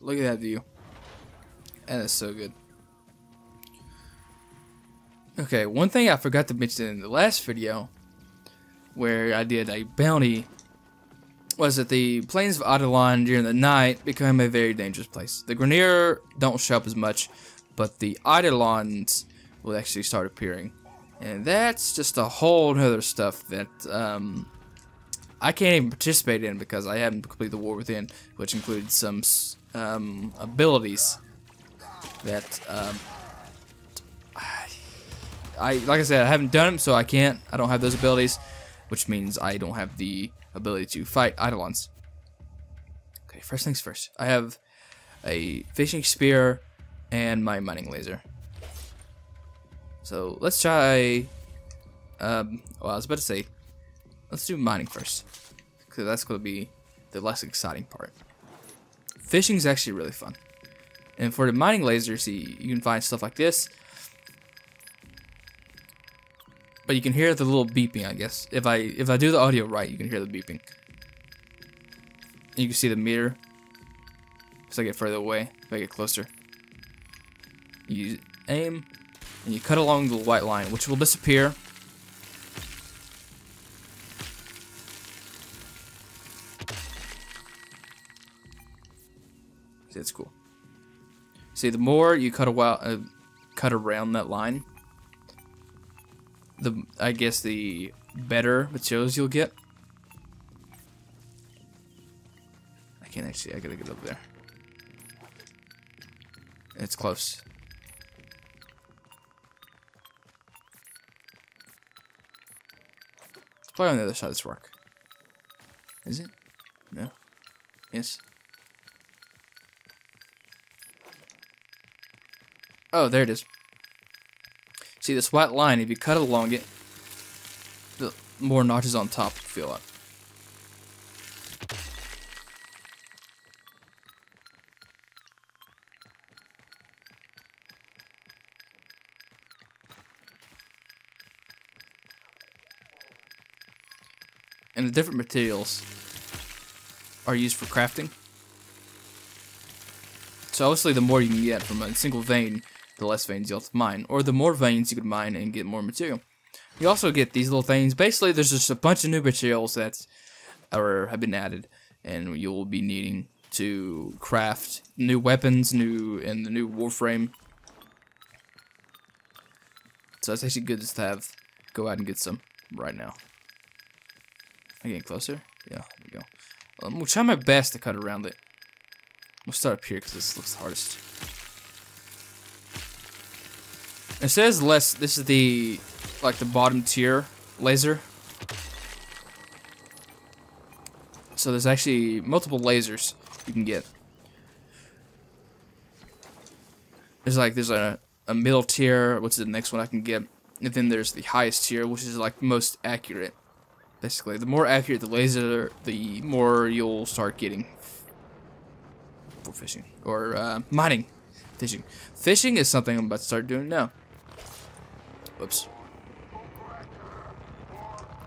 Look at that view. That is so good. Okay, one thing I forgot to mention in the last video, where I did a bounty, was that the plains of Eidolon during the night become a very dangerous place. The Grineer don't show up as much, but the Eidolons will actually start appearing. And that's just a whole other stuff that I can't even participate in because I haven't completed the War Within, which includes some abilities that like I said, I haven't done them, so I can't. I don't have those abilities, which means I don't have the ability to fight Eidolons. Okay, first things first. I have a fishing spear and my mining laser. So let's try. Well, I was about to say, let's do mining first, because that's going to be the less exciting part. Fishing is actually really fun, and for the mining laser, see, you can find stuff like this. But you can hear the little beeping, I guess. If I do the audio right, you can hear the beeping. You can see the meter as I get further away, if I get closer. You aim, and you cut along the white line, which will disappear. See, it's cool. See, the more you cut around that line, I guess the better materials you'll get. I gotta get over there. It's close. It's probably on the other side of this rock. Is it? No. Yes. Oh, there it is. See this white line, if you cut along it, the more notches on top fill up. And the different materials are used for crafting. So obviously the more you can get from a single vein, the less veins you'll have to mine, or the more veins you can mine and get more material. You also get these little things. Basically, there's just a bunch of new materials that have been added, and you'll be needing to craft new weapons, and the new Warframe. So it's actually good just to go out and get some right now. Am I getting closer? Yeah, there we go. I'm gonna try my best to cut around it. We'll start up here because this looks the hardest. It says less. This is the bottom tier laser. So there's actually multiple lasers you can get. There's a middle tier, which is the next one I can get, and then there's the highest tier, which is like most accurate. Basically, the more accurate the laser, the more you'll start getting for fishing or mining. Fishing. Fishing is something I'm about to start doing now. Whoops.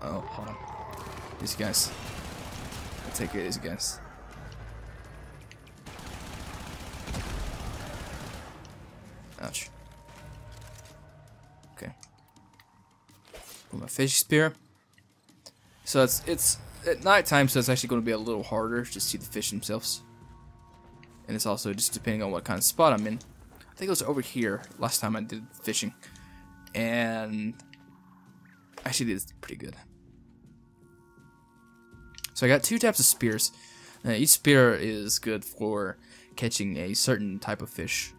Oh, hold on. These guys. I'll take care of these guys. Ouch. Okay. Put my fish spear. So it's at nighttime, so it's actually going to be a little harder to see the fish themselves. And it's also just depending on what kind of spot I'm in. I think it was over here last time I did fishing. And actually did pretty good. So I got 2 types of spears. Each spear is good for catching a certain type of fish.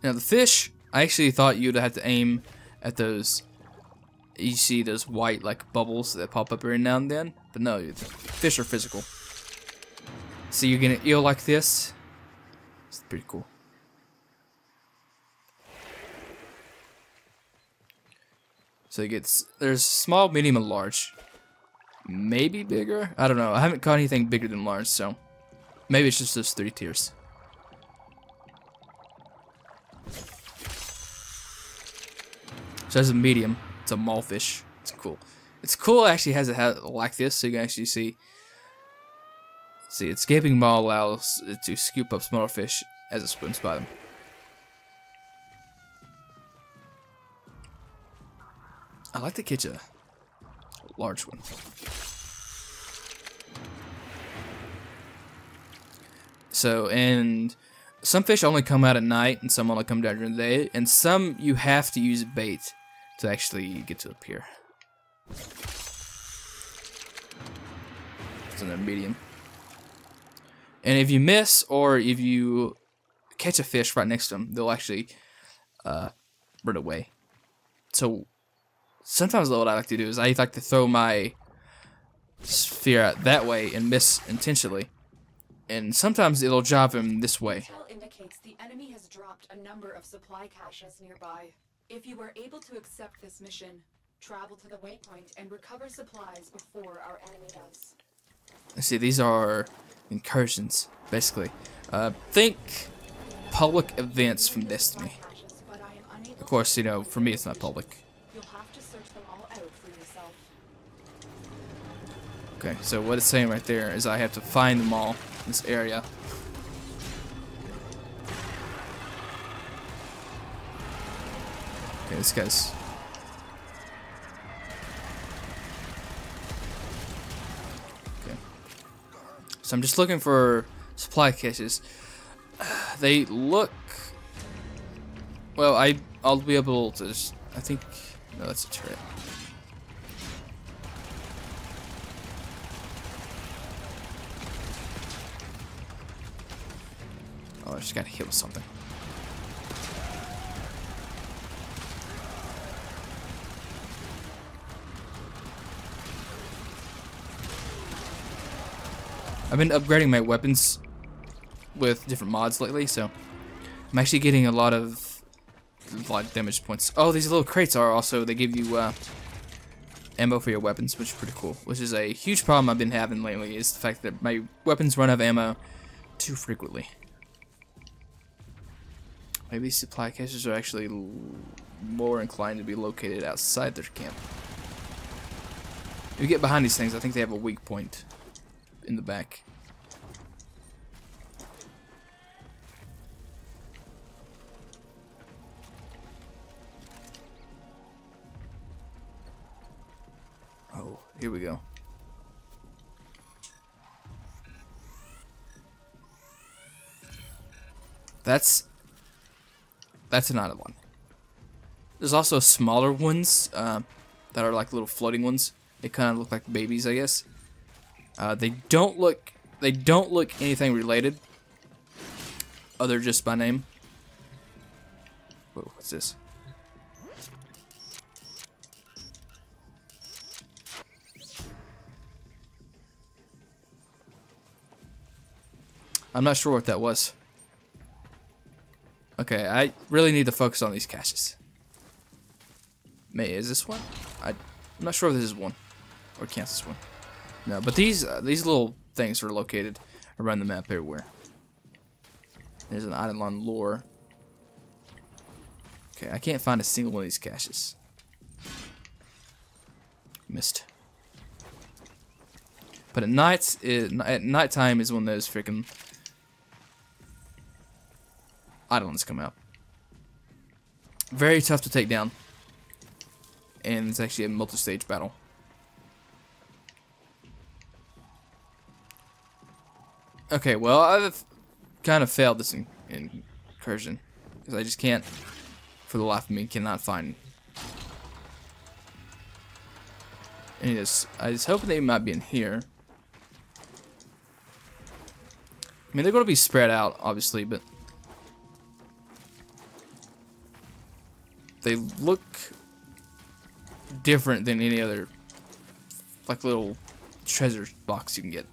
Now the fish, I actually thought you'd have to aim at those. You see those white bubbles that pop up every now and then, but no, fish are physical. So you get an eel like this. It's pretty cool. So you get, there's small, medium, and large. Maybe bigger? I don't know. I haven't caught anything bigger than large, so maybe it's just those 3 tiers. So there's a medium. It's a mallfish. It's cool. It's cool. It actually has it like this, so you can actually see. See, its gaping maw allows it to scoop up smaller fish as it swims by them. I like to catch a large one. So, and some fish only come out at night, and some only come down during the day, and some you have to use bait to actually get to the pier. It's in a medium. And if you miss, or if you catch a fish right next to them, they'll actually run away. So sometimes what I like to do is I like to throw my sphere out that way and miss intentionally. And sometimes it'll drive him this way. Intel indicates the enemy has dropped a number of supply caches nearby. If you are able to accept this mission, travel to the waypoint and recover supplies before our enemy does. See, these are incursions, basically. Think public events from Destiny. Of course, you know, for me it's not public. You'll have to search them all out for yourself. Okay, so what it's saying right there is I have to find them all in this area. Okay, this guy's... Okay. So I'm just looking for supply caches. They look... Well, I'll be able to just... I think... No, that's a turret. Oh, I just gotta hit with something. I've been upgrading my weapons with different mods lately, so I'm actually getting a lot of damage points. Oh, these little crates are also, they give you ammo for your weapons, which is pretty cool. Which is a huge problem I've been having lately, is the fact that my weapons run out of ammo too frequently. Maybe supply caches are actually more inclined to be located outside their camp. If you get behind these things, I think they have a weak point in the back. Oh, here we go. That's an Eidolon. There's also smaller ones that are like little floating ones. They kind of look like babies, I guess. They don't look anything related, other just by name. Whoa, what's this? I'm not sure what that was. Okay, I really need to focus on these caches. Is this one? I'm not sure if this is one, or cancel this one. No, but these little things are located around the map everywhere. There's an Eidolon lore. Okay, I can't find a single one of these caches. Missed. But at nighttime is when those freaking Eidolons come out. Very tough to take down. And it's actually a multi-stage battle. Okay, well, I've kind of failed this incursion. Because I just can't, for the life of me, cannot find any of this. I was hoping they might be in here. I mean, they're going to be spread out, obviously, but they look different than any other, like, little treasure box you can get.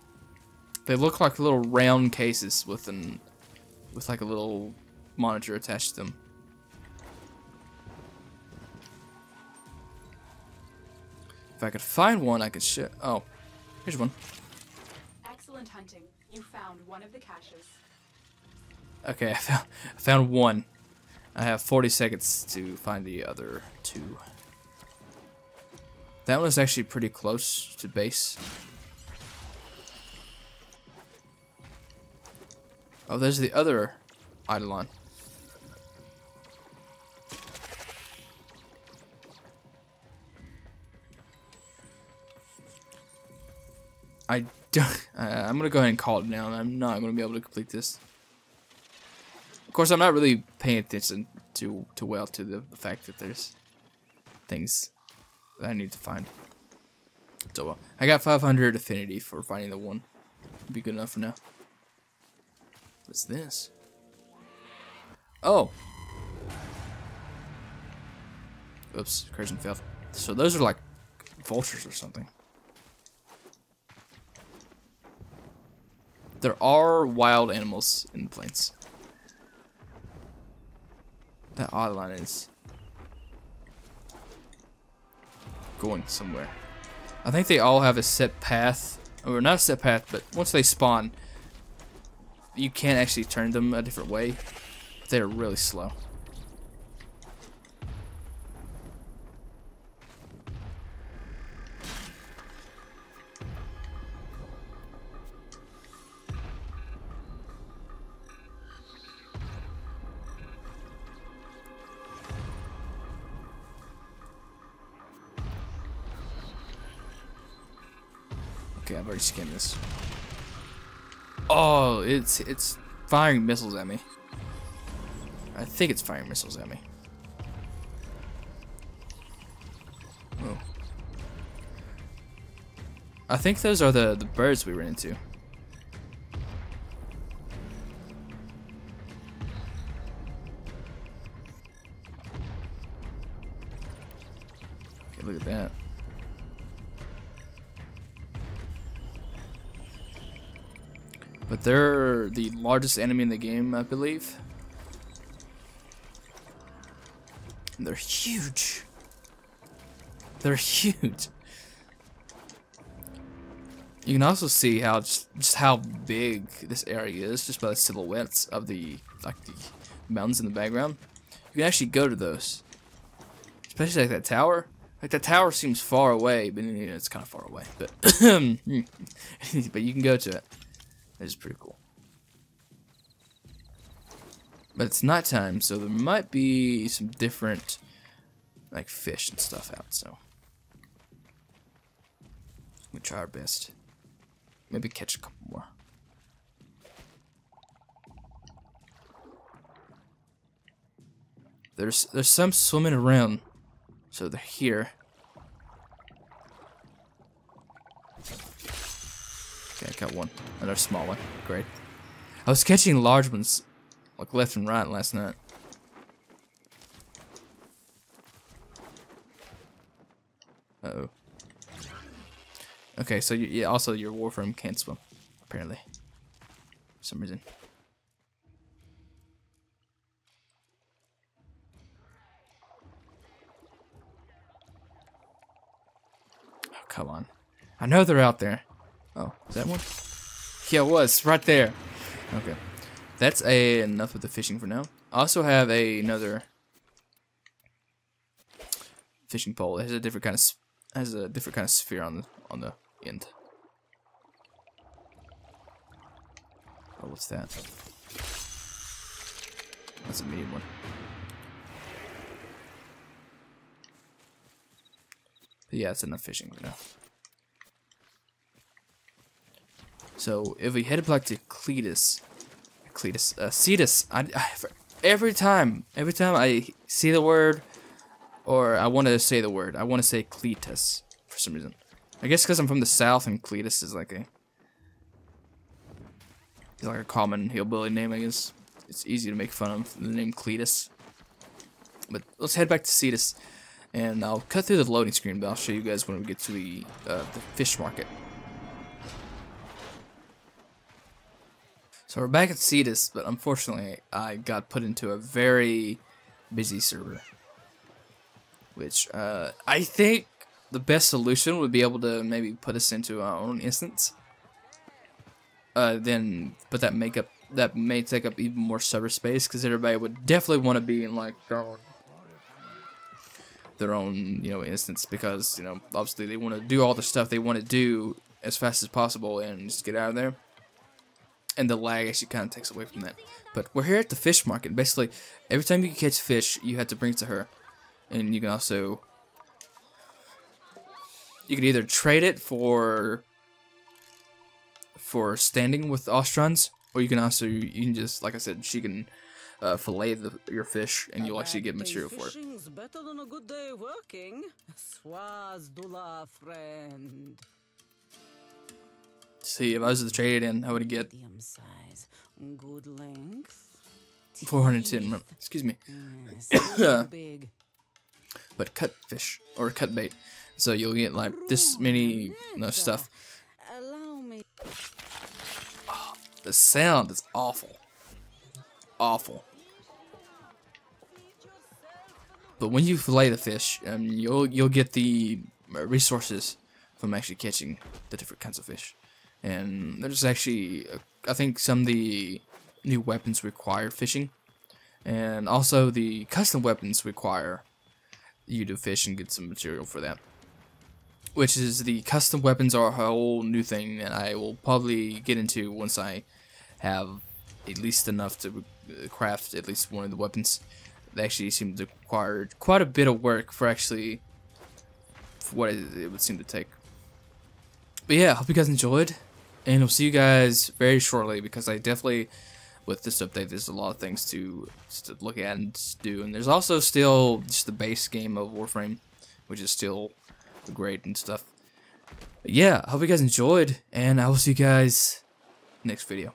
They look like little round cases with like a little monitor attached to them. If I could find one, I could share. Oh, here's one. Excellent hunting. You found one of the caches. Okay, I found one. I have 40 seconds to find the other two. That one was actually pretty close to base. Oh, there's the other Eidolon. I'm gonna go ahead and call it down. I'm not gonna be able to complete this. Of course, I'm not really paying attention too well to the fact that there's things that I need to find. So I got 500 affinity for finding the one. Be good enough for now. What's this? Oh. Oops, Crimson failed. So those are like vultures or something. There are wild animals in the plains. That Eidolon is going somewhere. I think they all have a set path, or not a set path, but once they spawn, you can't actually turn them a different way. They're really slow. Okay, I've already scanned this. Oh, it's firing missiles at me. I think it's firing missiles at me. Oh. I think those are the birds we ran into. Okay, look at that. But they're the largest enemy in the game, I believe. And they're huge. They're huge. You can also see how just how big this area is just by the silhouettes of the the mountains in the background. You can actually go to those, especially like that tower. Like that tower seems far away, but you know, it's kind of far away. But but you can go to it. It's pretty cool. But it's nighttime, so there might be some different like fish and stuff out, so we try our best. Maybe catch a couple more. There's some swimming around, so they're here. Okay, I got one. Another small one. Great. I was catching large ones, like left and right last night. Uh-oh. Okay, so yeah, also your Warframe can't swim, apparently. For some reason. Oh, come on. I know they're out there. Oh, is that one? Yeah, it was right there. Okay, that's enough with the fishing for now. I also have another fishing pole. It has a different kind of sphere on the end. Oh, what's that? That's a medium one. But yeah, it's enough fishing for now. So if we head back to Cetus, every time I see the word, or I want to say the word, I want to say Cetus for some reason. I guess because I'm from the south and Cetus is like a common hillbilly name. I guess it's easy to make fun of the name Cetus. But let's head back to Cetus, and I'll cut through the loading screen, but I'll show you guys when we get to the fish market. So we're back at Cetus, but unfortunately I got put into a very busy server. Which I think the best solution would be able to maybe put us into our own instance. But that may take up even more server space, because everybody would definitely want to be in like their own instance, because obviously they want to do all the stuff they want to do as fast as possible and just get out of there. and the lag actually kind of takes away from that. But we're here at the fish market. Basically, every time you catch fish, you have to bring it to her, and you can also either trade it for standing with Ostrons, or you can just, like I said, she can fillet your fish, and you'll actually get material for it. Better than a good day working. Swazdula, friend. See, if I was to trade it in, I would get Medium size, good length. 410. Excuse me. Yes, big. But cut fish or cut bait, so you'll get like this many stuff. Allow me. Oh, the sound is awful, awful. But when you fillet the fish, you'll get the resources from actually catching the different kinds of fish. And there's actually, I think some of the new weapons require fishing, and also the custom weapons require you to fish and get some material for that. Which is, the custom weapons are a whole new thing that I will probably get into once I have at least enough to craft at least one of the weapons. They actually seem to require quite a bit of work for what it would seem to take. But yeah, I hope you guys enjoyed, and I'll see you guys very shortly, because I definitely, with this update, there's a lot of things to look at and do. And there's also still just the base game of Warframe, which is still great and stuff. But yeah, I hope you guys enjoyed, and I will see you guys next video.